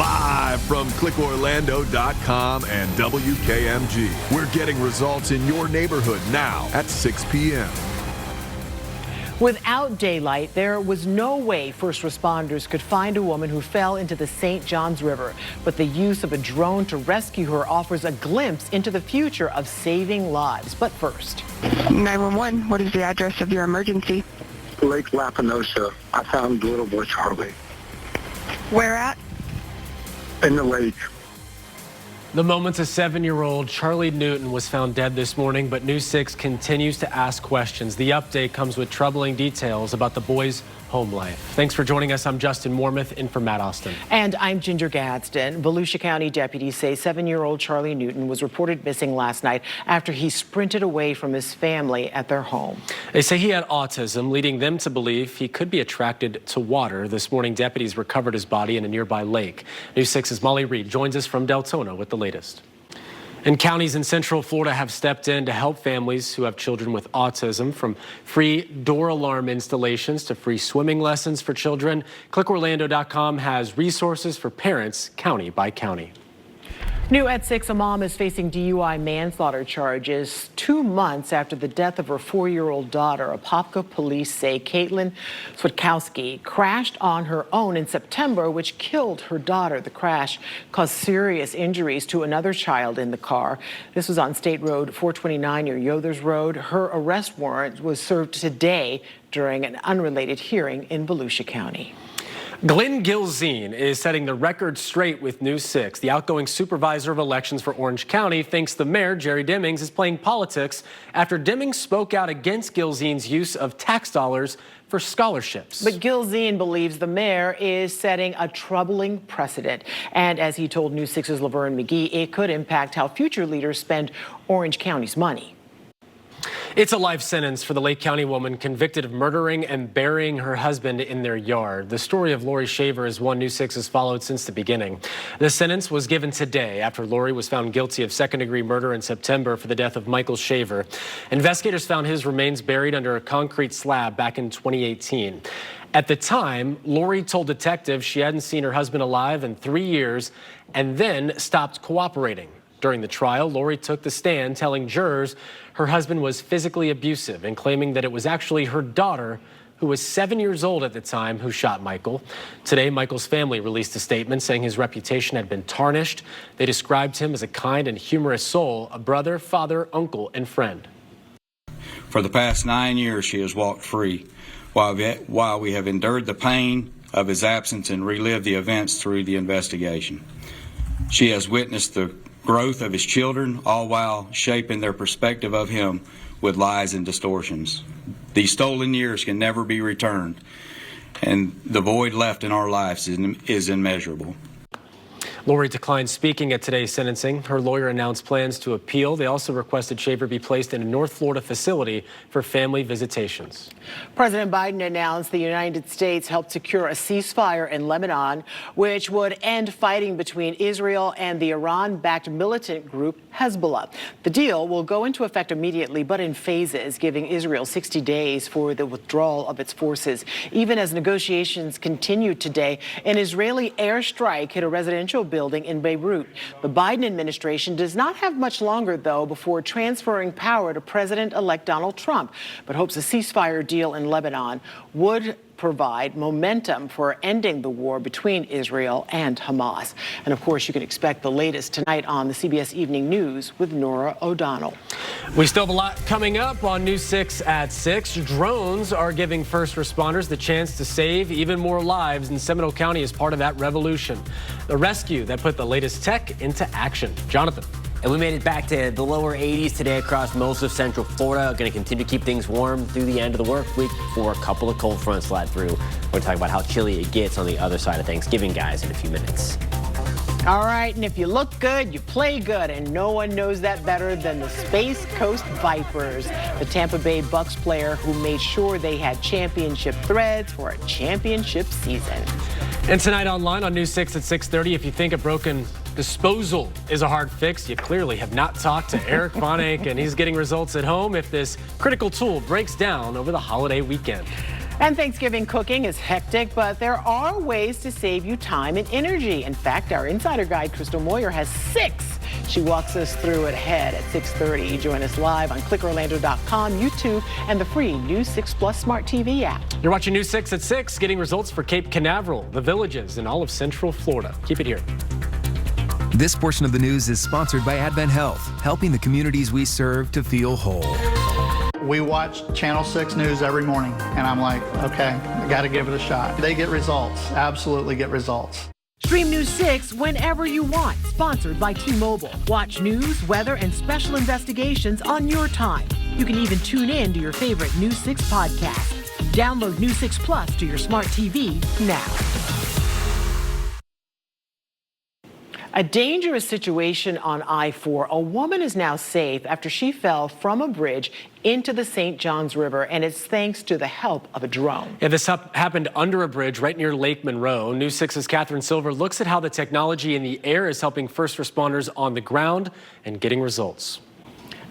Live from clickorlando.com and WKMG. We're getting results in your neighborhood now at 6 p.m. Without daylight, there was no way first responders could find a woman who fell into the St. Johns River. But the use of a drone to rescue her offers a glimpse into the future of saving lives. But first. 911, what is the address of your emergency? Lake Lapinosa. I found little boy Charlie. Where at? In the lake. The moments a 7-year-old Charlie Newton was found dead this morning, but News 6 continues to ask questions. The update comes with troubling details about the boy's home life. Thanks for joining us. I'm Justin Mormouth, in for Matt Austin. And I'm Ginger Gadsden. Volusia County deputies say 7-year-old Charlie Newton was reported missing last night after he sprinted away from his family at their home. They say he had autism, leading them to believe he could be attracted to water. This morning, deputies recovered his body in a nearby lake. News 6's Molly Reed joins us from Deltona with the latest. And counties in Central Florida have stepped in to help families who have children with autism, from free door alarm installations to free swimming lessons for children. ClickOrlando.com has resources for parents county by county. New at 6, a mom is facing DUI manslaughter charges 2 months after the death of her 4-year-old daughter. Apopka police say Caitlin Switkowski crashed on her own in September, which killed her daughter. The crash caused serious injuries to another child in the car. This was on State Road 429 near Yothers Road. Her arrest warrant was served today during an unrelated hearing in Volusia County. Glenn Gilzine is setting the record straight with News 6. The outgoing supervisor of elections for Orange County thinks the mayor, Jerry Demings, is playing politics after Demings spoke out against Gilzine's use of tax dollars for scholarships. But Gilzine believes the mayor is setting a troubling precedent. And as he told News 6's Laverne McGee, it could impact how future leaders spend Orange County's money. It's a life sentence for the Lake County woman convicted of murdering and burying her husband in their yard. The story of Lori Shaver is one News 6 has followed since the beginning. The sentence was given today after Lori was found guilty of second-degree murder in September for the death of Michael Shaver. Investigators found his remains buried under a concrete slab back in 2018. At the time, Lori told detectives she hadn't seen her husband alive in 3 years and then stopped cooperating. During the trial, Lori took the stand telling jurors her husband was physically abusive and claiming that it was actually her daughter, who was 7 years old at the time, who shot Michael. Today, Michael's family released a statement saying his reputation had been tarnished. They described him as a kind and humorous soul, a brother, father, uncle, and friend. For the past 9 years, she has walked free, while we have endured the pain of his absence and relived the events through the investigation. She has witnessed the growth of his children, all while shaping their perspective of him with lies and distortions. These stolen years can never be returned, and the void left in our lives is immeasurable. Lori declined speaking at today's sentencing. Her lawyer announced plans to appeal. They also requested Shaver be placed in a North Florida facility for family visitations. President Biden announced the United States helped secure a ceasefire in Lebanon, which would end fighting between Israel and the Iran-backed militant group Hezbollah. The deal will go into effect immediately, but in phases, giving Israel 60 days for the withdrawal of its forces. Even as negotiations continued today, an Israeli airstrike hit a residential building in Beirut. The Biden administration does not have much longer, though, before transferring power to President-elect Donald Trump, but hopes a ceasefire deal in Lebanon would provide momentum for ending the war between Israel and Hamas. And of course, you can expect the latest tonight on the CBS Evening News with Nora O'Donnell. We still have a lot coming up on News 6 at 6. Drones are giving first responders the chance to save even more lives, and Seminole County is part of that revolution. The rescue that put the latest tech into action. Jonathan. And we made it back to the lower 80s today across most of Central Florida. Going to continue to keep things warm through the end of the work week before a couple of cold fronts slide through. We're going to talk about how chilly it gets on the other side of Thanksgiving, guys, in a few minutes. All right, and if you look good, you play good, and no one knows that better than the Space Coast Vipers, the Tampa Bay Bucks player who made sure they had championship threads for a championship season. And tonight online on News 6 at 6:30, if you think a broken disposal is a hard fix, you clearly have not talked to Eric Bonnick, and he's getting results at home if this critical tool breaks down over the holiday weekend. And Thanksgiving cooking is hectic, but there are ways to save you time and energy. In fact, our insider guide, Crystal Moyer, has 6. She walks us through it ahead at 6:30. Join us live on clickorlando.com, YouTube, and the free News 6 Plus Smart TV app. You're watching News 6 at 6, getting results for Cape Canaveral, the Villages, and all of Central Florida. Keep it here. This portion of the news is sponsored by Advent Health, helping the communities we serve to feel whole. We watch Channel 6 News every morning, and I'm like, okay, I got to give it a shot. They get results, absolutely get results. Stream News 6 whenever you want. Sponsored by T-Mobile. Watch news, weather, and special investigations on your time. You can even tune in to your favorite News 6 podcast. Download News 6 Plus to your smart TV now. A dangerous situation on I-4. A woman is now safe after she fell from a bridge into the St. Johns River, and it's thanks to the help of a drone. Yeah, this happened under a bridge right near Lake Monroe. News 6's Catherine Silver looks at how the technology in the air is helping first responders on the ground and getting results.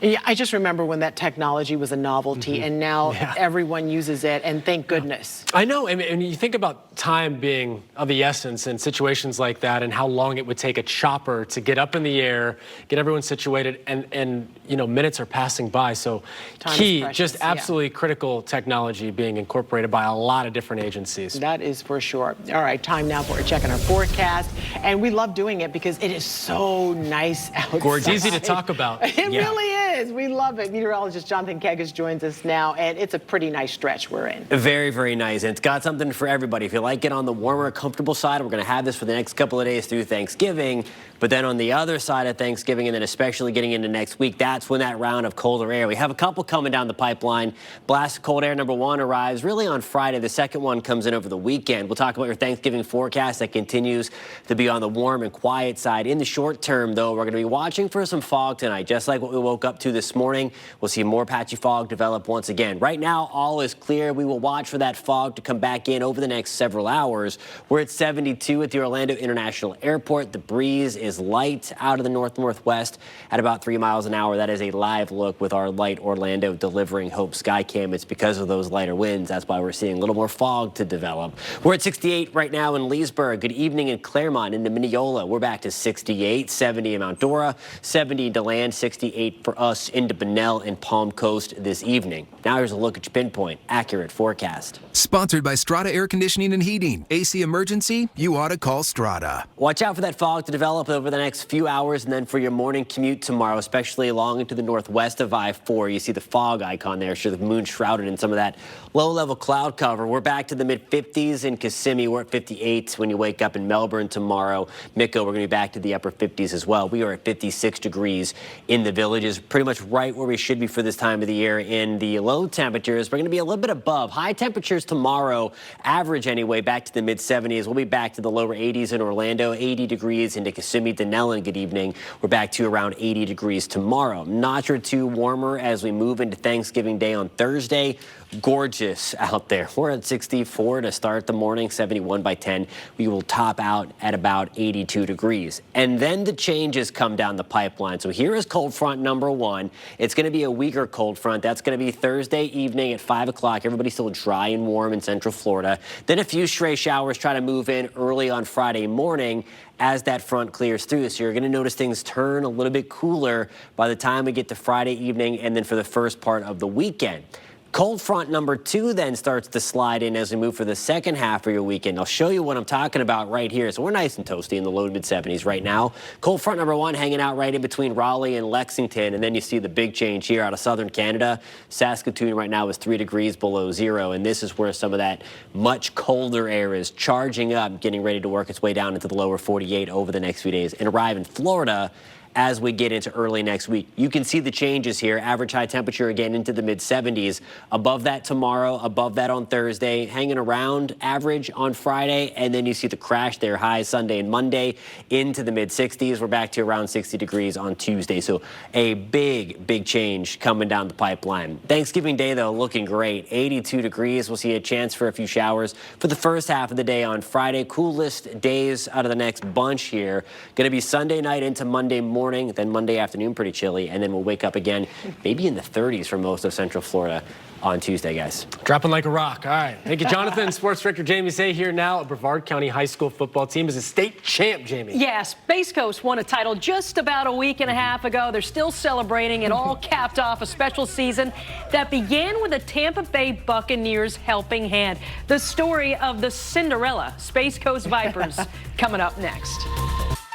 Yeah, I just remember when that technology was a novelty, and now everyone uses it, and thank goodness. I know, and you think about time being of the essence in situations like that, and how long it would take a chopper to get up in the air, get everyone situated, and you know, minutes are passing by. So Time key, is precious, just absolutely critical technology being incorporated by a lot of different agencies. That is for sure. All right, time now for a check on our forecast, and we love doing it because it is so nice outside. It's easy to talk about. It really is. We love it. Meteorologist Jonathan Kegas joins us now, and it's a pretty nice stretch we're in. Very, very nice. And it's got something for everybody. If you like it on the warmer, comfortable side, we're going to have this for the next couple of days through Thanksgiving. But then on the other side of Thanksgiving, and then especially getting into next week, that's when that round of colder air. We have a couple coming down the pipeline. Blast of cold air number 1 arrives really on Friday. The second one comes in over the weekend. We'll talk about your Thanksgiving forecast that continues to be on the warm and quiet side. In the short term, though, we're going to be watching for some fog tonight, just like what we woke up to this morning. We'll see more patchy fog develop once again. Right now, all is clear. We will watch for that fog to come back in over the next several hours. We're at 72 at the Orlando International Airport. The breeze is light out of the north-northwest at about 3 miles an hour. That is a live look with our light Orlando delivering Hope Skycam. It's because of those lighter winds. That's why we're seeing a little more fog to develop. We're at 68 right now in Leesburg. Good evening in Claremont into Mineola. We're back to 68, 70 in Mount Dora, 70 in DeLand, 68 for us into Bunnell and Palm Coast this evening. Now here's a look at your pinpoint accurate forecast. Sponsored by Strata Air Conditioning and Heating. AC emergency? You ought to call Strata. Watch out for that fog to develop over the next few hours, and then for your morning commute tomorrow, especially along into the northwest of I-4. You see the fog icon there, sure, the moon shrouded in some of that low-level cloud cover. We're back to the mid-50s in Kissimmee. We're at 58 when you wake up in Melbourne tomorrow. Micco, we're going to be back to the upper 50s as well. We are at 56 degrees in the Villages, pretty much right where we should be for this time of the year. In the low temperatures, we're going to be a little bit above. High temperatures tomorrow, average anyway, back to the mid-70s. We'll be back to the lower 80s in Orlando, 80 degrees into Kissimmee, Denellen, good evening. We're back to around 80 degrees tomorrow. Not or two warmer as we move into Thanksgiving Day on Thursday. Gorgeous out there. We're at 64 to start the morning, 71 by 10. We will top out at about 82 degrees. And then the changes come down the pipeline. So here is cold front number 1. It's going to be a weaker cold front. That's going to be Thursday evening at 5 o'clock. Everybody's still dry and warm in Central Florida. Then a few stray showers try to move in early on Friday morning as that front clears through. So you're going to notice things turn a little bit cooler by the time we get to Friday evening and then for the first part of the weekend. Cold front number 2 then starts to slide in as we move for the second half of your weekend. I'll show you what I'm talking about right here. So we're nice and toasty in the low to mid 70s right now. Cold front number 1 hanging out right in between Raleigh and Lexington. And then you see the big change here out of southern Canada. Saskatoon right now is 3 degrees below zero. And this is where some of that much colder air is charging up, getting ready to work its way down into the lower 48 over the next few days and arrive in Florida as we get into early next week. You can see the changes here. Average high temperature again into the mid-70s. Above that tomorrow, above that on Thursday, hanging around average on Friday, and then you see the crash there, highs Sunday and Monday into the mid-60s. We're back to around 60 degrees on Tuesday. So a big, big change coming down the pipeline. Thanksgiving Day, though, looking great. 82 degrees. We'll see a chance for a few showers for the first half of the day on Friday. Coolest days out of the next bunch here. Going to be Sunday night into Monday morning. morning, then Monday afternoon pretty chilly, and then we'll wake up again maybe in the 30s for most of Central Florida on Tuesday, guys. Dropping like a rock. All right. Thank you, Jonathan. Sports Director Jamie Say here now. A Brevard County High School football team is a state champ, Jamie. Yeah, Space Coast won a title just about a week and a half ago. They're still celebrating. It all capped off a special season that began with a Tampa Bay Buccaneers helping hand. The story of the Cinderella Space Coast Vipers coming up next.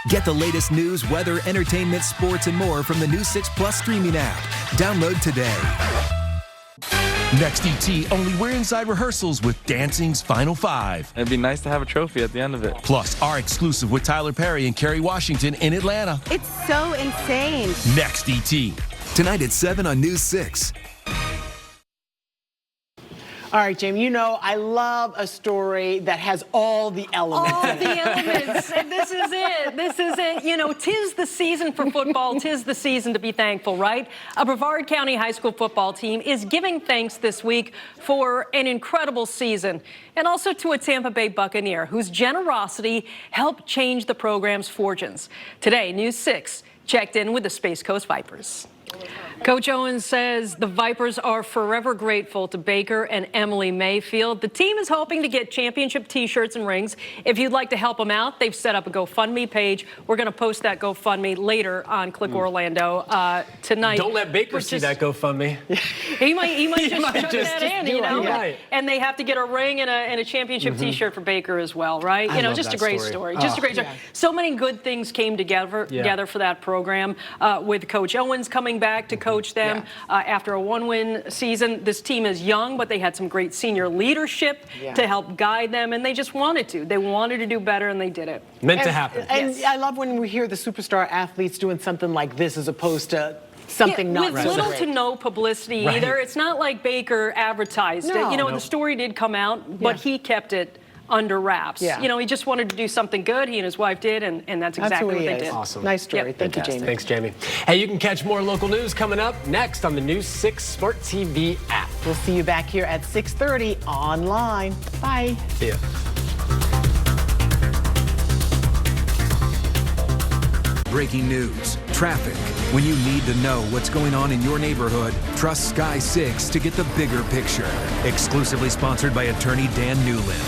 Get the latest news, weather, entertainment, sports, and more from the new 6 Plus streaming app. Download today. Next ET, only we're inside rehearsals with Dancing's Final Five. It'd be nice to have a trophy at the end of it. Plus, our exclusive with Tyler Perry and Kerry Washington in Atlanta. It's so insane. Next ET. Tonight at 7 on News 6. All right, Jamie, you know I love a story that has all the elements. All the elements. And this is it. This is it. You know, 'tis the season for football. 'Tis the season to be thankful, right? A Brevard County High School football team is giving thanks this week for an incredible season, and also to a Tampa Bay Buccaneer whose generosity helped change the program's fortunes. Today, News 6 checked in with the Space Coast Vipers. Coach Owens says the Vipers are forever grateful to Baker and Emily Mayfield. The team is hoping to get championship T-shirts and rings. If you'd like to help them out, they've set up a GoFundMe page. We're going to post that GoFundMe later on Click Orlando tonight. Don't let Baker see that GoFundMe. He might just put that in, you know. Right. And they have to get a ring and a championship T-shirt for Baker as well, right? You know, just a great story. Just a great story. So many good things came together for that program, with Coach Owens coming back to coach them after a 1-win season. This team is young, but they had some great senior leadership to help guide them, and they just wanted to. They wanted to do better, and they did it. Meant to happen. And I love when we hear the superstar athletes doing something like this as opposed to something not with little to no publicity either. It's not like Baker advertised it. You know, the story did come out, but he kept it under wraps. You know, he just wanted to do something good. He and his wife did, and that's exactly what they did. Awesome. Nice story. Thank you, Jamie. Thanks, Jamie. Hey, you can catch more local news coming up next on the News 6 Smart TV app. We'll see you back here at 6:30 online. Bye. See ya. Breaking news, traffic. When you need to know what's going on in your neighborhood, trust Sky 6 to get the bigger picture. Exclusively sponsored by attorney Dan Newland.